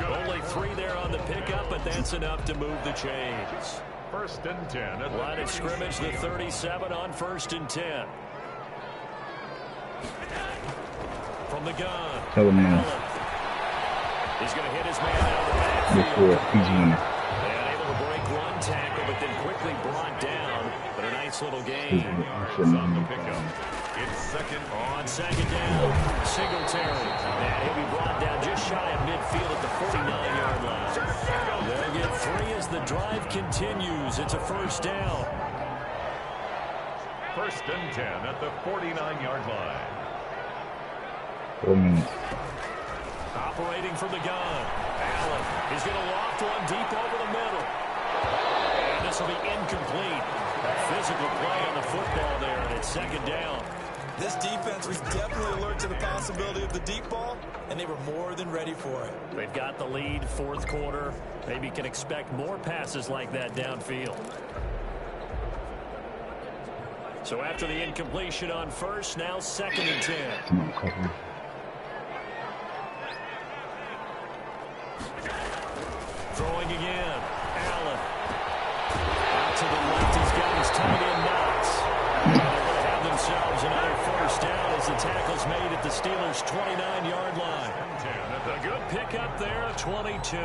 Speaker 2: Only 3 there on the pickup, but that's enough to move the chains.
Speaker 3: First and 10. At
Speaker 2: Line of scrimmage, the 37 on first and 10. From the gun.
Speaker 4: Tell him now.
Speaker 2: Allen. He's going to hit his man out of the backfield.
Speaker 4: Before he's winning.
Speaker 2: And able to break one tackle, but then quickly brought down. But a nice little gain.
Speaker 3: on the pickup. It's second
Speaker 2: On second down, Singletary. And he'll be brought down just shy of midfield at the 49-yard line. They'll get 3 as the drive continues. It's a first down.
Speaker 3: First and 10 at the 49-yard line.
Speaker 4: 4 minutes.
Speaker 2: Operating from the gun. Allen. He's going to loft one deep over the middle. And this will be incomplete. Physical play on the football there, and it's second down.
Speaker 1: This defense was definitely alert to the possibility of the deep ball, and they were more than ready for it.
Speaker 2: They've got the lead, fourth quarter. Maybe can expect more passes like that downfield. So after the incompletion on first, now second and 10.
Speaker 4: Come on, cover.
Speaker 2: Throwing again. Allen. Out to the left. He's got his tight end Knox. And they're going to have themselves another first down as the tackle's made at the Steelers' 29-yard line. A good pickup there at 22.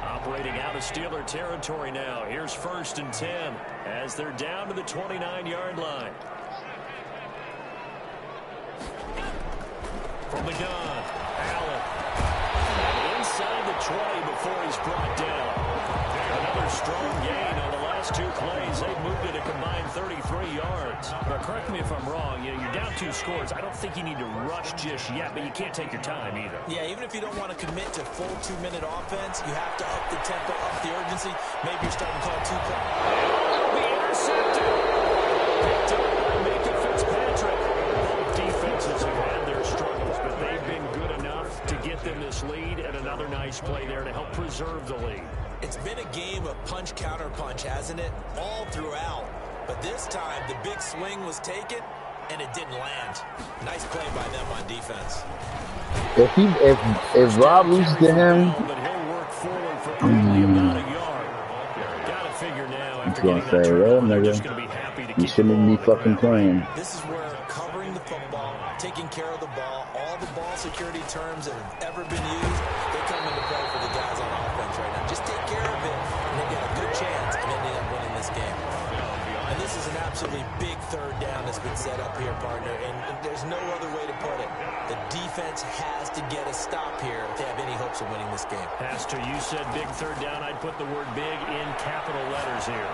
Speaker 2: Operating out of Steeler territory now. Here's first and 10 as they're down to the 29-yard line. From the gun, Allen. And inside the 20 before he's brought down. Another strong gain on the last 2 plays. They've moved it a combined 33 yards. But correct me if I'm wrong. You're down 2 scores. I don't think you need to rush just yet, but you can't take your time either.
Speaker 1: Yeah, even if you don't want to commit to full 2-minute offense, you have to up the tempo, up the urgency. Maybe you're starting to call 2 plays.
Speaker 2: It'll be intercepted. Picked up by Micah Fitzpatrick. Both defenses have had their struggles, but they've been good enough to get them this lead, and another nice play there to help preserve the lead.
Speaker 1: It's been a game of punch-counter-punch, hasn't it? All throughout. But this time, the big swing was taken, and it didn't land. Nice play by them on defense.
Speaker 4: If Rob loses to him,
Speaker 2: but he'll work forward for only about a yard. Gotta figure now after getting that turnover, they're just going to be happy to
Speaker 4: you
Speaker 2: keep
Speaker 4: shouldn't be fucking playing.
Speaker 1: This is where covering the football, taking care of the ball, all the ball security terms that have ever been used, they come into play for the guys on offense right now. Just take care of it, and they've got a good chance of ending up winning this game. And this is an absolutely big third down that's been set up here, partner, and there's no other way to put it. The defense has to get a stop here if they have any hopes of winning this game.
Speaker 2: Pastor, you said big third down. I'd put the word big in capital letters here.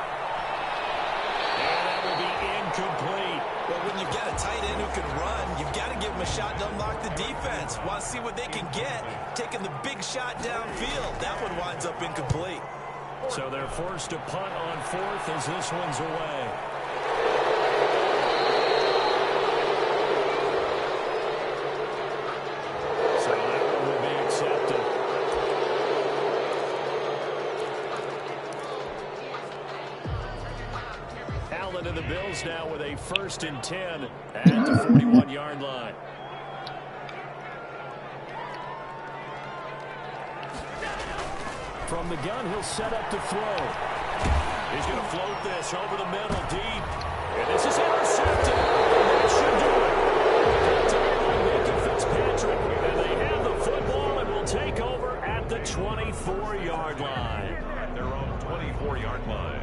Speaker 2: And that will be incomplete.
Speaker 1: Well, when you've got a tight end who can run, you've got to give him a shot to unlock the defense. Want to see what they can get, taking the big shot downfield. That one winds up incomplete.
Speaker 2: So they're forced to punt on fourth as this one's away. So that one will be accepted. Allen and the Bills now with a 1st and 10 at the 41-yard line. From the gun, he'll set up to throw. He's going to float this over the middle deep. And this is intercepted. That should do it. Touchdown, Nathan Fitzpatrick. And they have the football and will take over at the 24-yard line.
Speaker 3: At their own 24-yard line.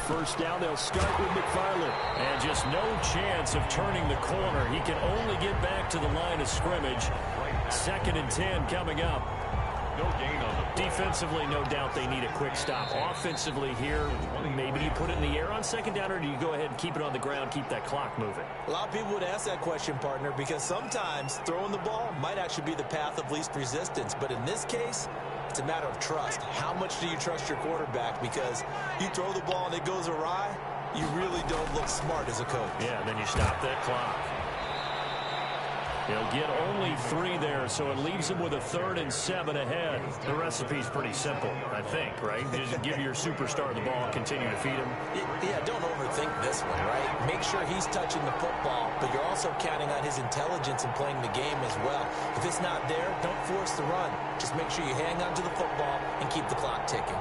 Speaker 2: First down, they'll start with McFarland. And just no chance of turning the corner. He can only get back to the line of scrimmage. 2nd and 10 coming up.
Speaker 3: No gain on the
Speaker 2: Defensively, no doubt they need a quick stop. Offensively here, maybe you put it in the air on 2nd down, or do you go ahead and keep it on the ground, keep that clock moving?
Speaker 1: A lot of people would ask that question, partner, because sometimes throwing the ball might actually be the path of least resistance. But in this case, it's a matter of trust. How much do you trust your quarterback? Because you throw the ball and it goes awry, you really don't look smart as a coach.
Speaker 2: Yeah, and then you stop that clock. He'll get only 3 there, so it leaves him with a 3rd and 7 ahead. The recipe's pretty simple, I think, right? Just give your superstar the ball, continue to feed him.
Speaker 1: Yeah, don't overthink this one, right? Make sure he's touching the football, but you're also counting on his intelligence in playing the game as well. If it's not there, don't force the run. Just make sure you hang on to the football and keep the clock ticking.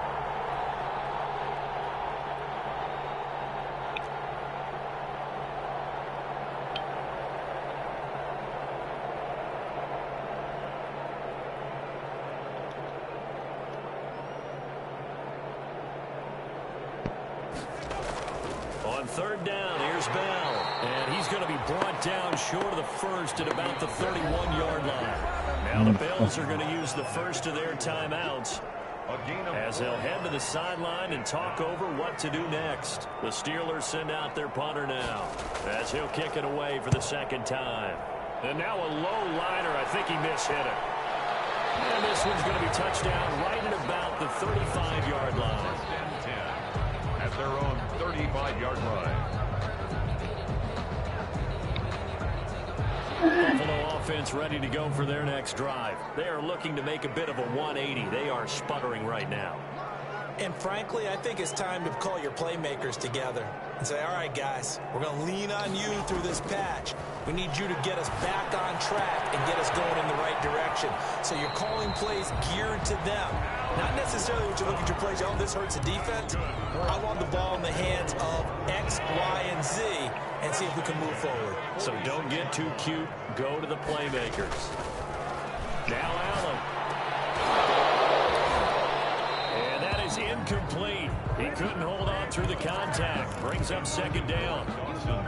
Speaker 2: On 3rd down, here's Bell. And he's going to be brought down short of the first at about the 31-yard line. Now the Bills are going to use the first of their timeouts as they'll head to the sideline and talk over what to do next. The Steelers send out their punter now as he'll kick it away for the 2nd time. And now a low liner. I think he mishit it. And this one's going to be touchdown right at about the 35-yard line.
Speaker 3: At their own 35-yard line.
Speaker 2: Buffalo offense ready to go for their next drive. They are looking to make a bit of a 180. They are sputtering right now.
Speaker 1: And frankly, I think it's time to call your playmakers together and say, all right, guys, we're going to lean on you through this patch. We need you to get us back on track and get us going in the right direction. So you're calling plays geared to them. Not necessarily what you look at your plays, oh, this hurts the defense. I want the ball in the hands of X, Y, and Z and see if we can move forward.
Speaker 2: So don't get too cute. Go to the playmakers. Now Allen. And that is incomplete. He couldn't hold on through the contact. Brings up 2nd down.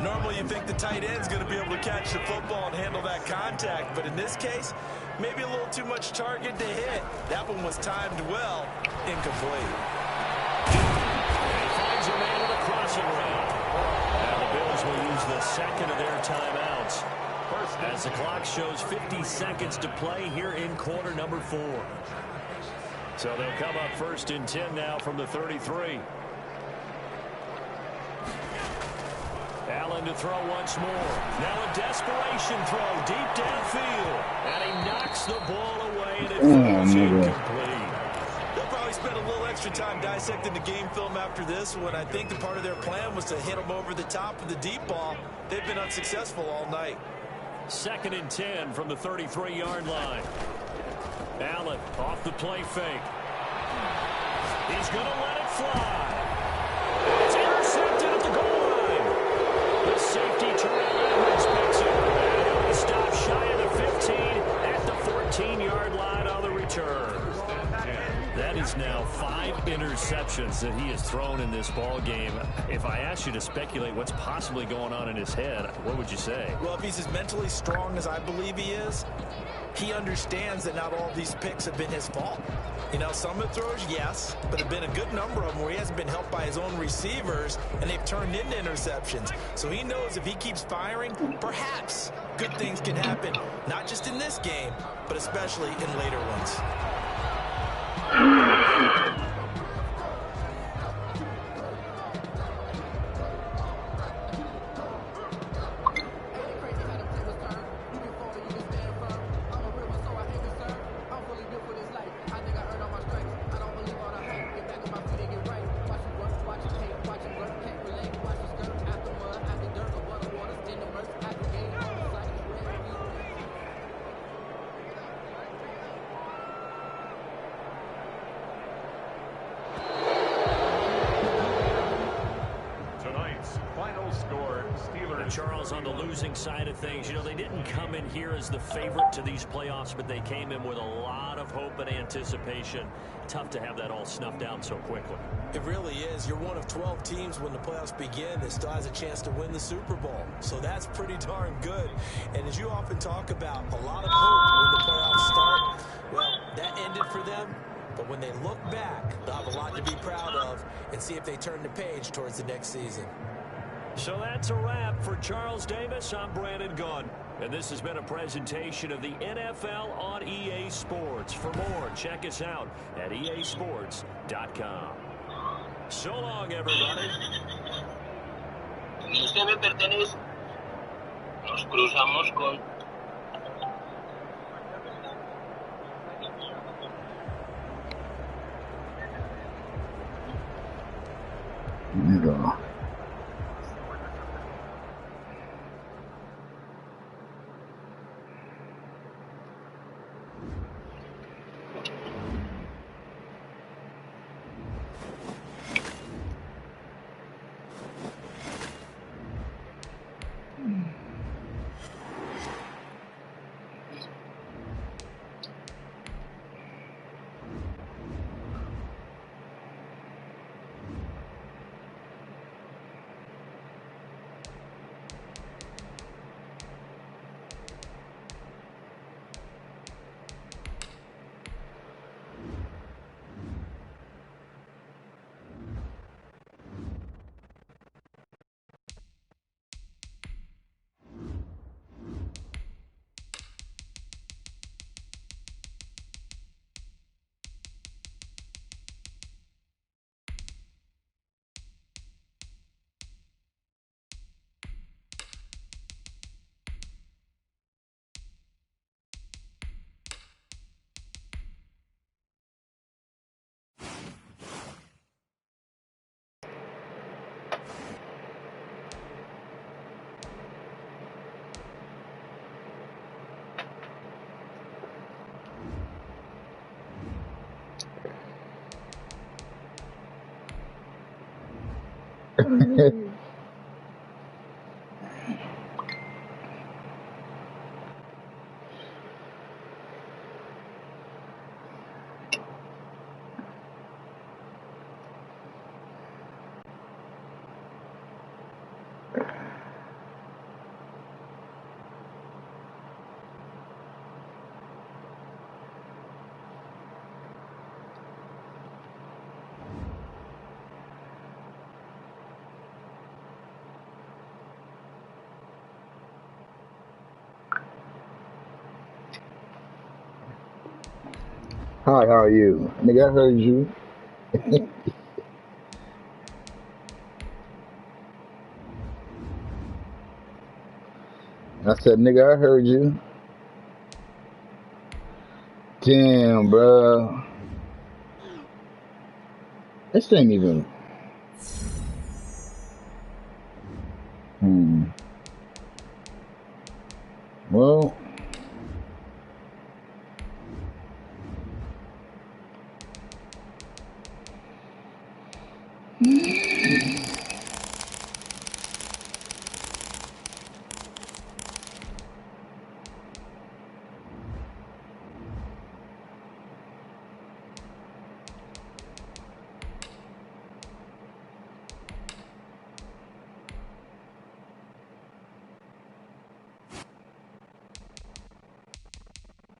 Speaker 1: Normally you think the tight end's going to be able to catch the football and handle that contact, but in this case, maybe a little too much target to hit. That one was timed well. Incomplete.
Speaker 2: And he finds a man with a crossing route. Now the Bills will use the 2nd of their timeouts as the clock shows 50 seconds to play here in quarter number 4. So they'll come up 1st and 10 now from the 33. Allen to throw once more. Now a desperation throw deep downfield. And he knocks the ball away, and it falls incomplete.
Speaker 1: They'll probably spend a little extra time dissecting the game film after this one. I think the part of their plan was to hit him over the top of the deep ball. They've been unsuccessful all night.
Speaker 2: 2nd and 10 from the 33-yard line. Allen off the play fake. He's going to let it fly. It's intercepted at the goal line. The safety Terrell Edwards picks it. And he'll stop shy of the 15 at the 14-yard line on the return. That is now 5 interceptions that he has thrown in this ball game. If I asked you to speculate what's possibly going on in his head, what would you say?
Speaker 1: Well, if he's as mentally strong as I believe he is, he understands that not all these picks have been his fault. You know, some of the throws, yes, but there have been a good number of them where he hasn't been helped by his own receivers, and they've turned into interceptions. So he knows if he keeps firing, perhaps good things can happen, not just in this game, but especially in later ones.
Speaker 2: Charles, on the losing side of things, you know, they didn't come in here as the favorite to these playoffs, but they came in with a lot of hope and anticipation. Tough to have that all snuffed out so quickly.
Speaker 1: It really is. You're one of 12 teams when the playoffs begin that still has a chance to win the Super Bowl. So that's pretty darn good. And as you often talk about, a lot of hope when the playoffs start. Well, that ended for them. But when they look back, they'll have a lot to be proud of and see if they turn the page towards the next season.
Speaker 2: So that's a wrap for Charles Davis. I'm Brandon Gunn. And this has been a presentation of the NFL on EA Sports. For more, check us out at easports.com. So long, everybody.
Speaker 6: Usted me pertenece. Nos cruzamos con...
Speaker 4: Nigga. Hi, how are you? Nigga, I heard you. I said, nigga, I heard you. Damn, bro. This ain't even. Well.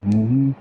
Speaker 4: Mm-hmm.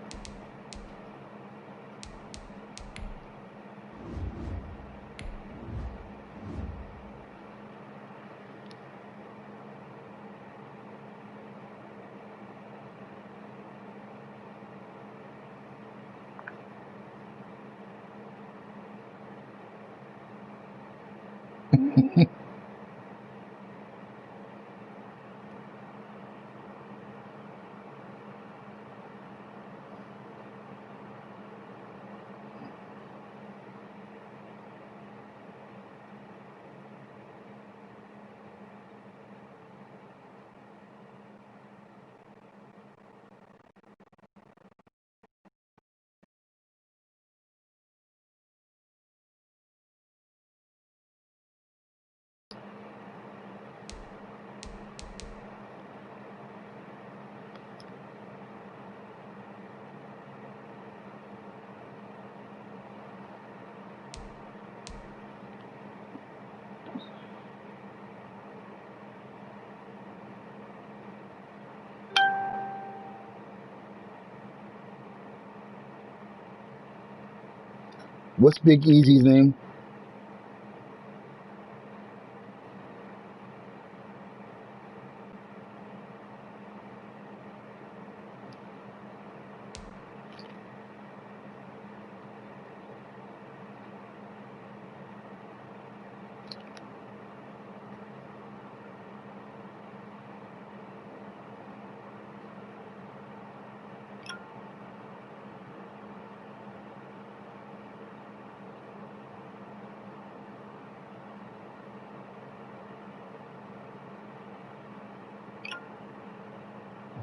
Speaker 4: What's Big Easy's name?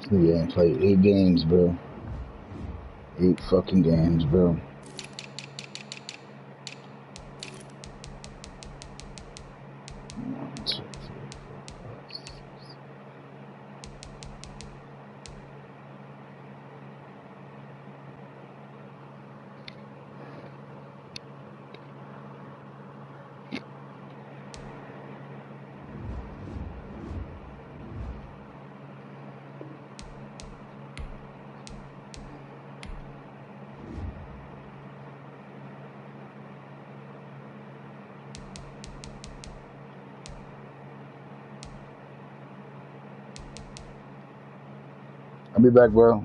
Speaker 4: This nigga ain't played 8 games, bro. 8 fucking games, bro. I'll be back, bro.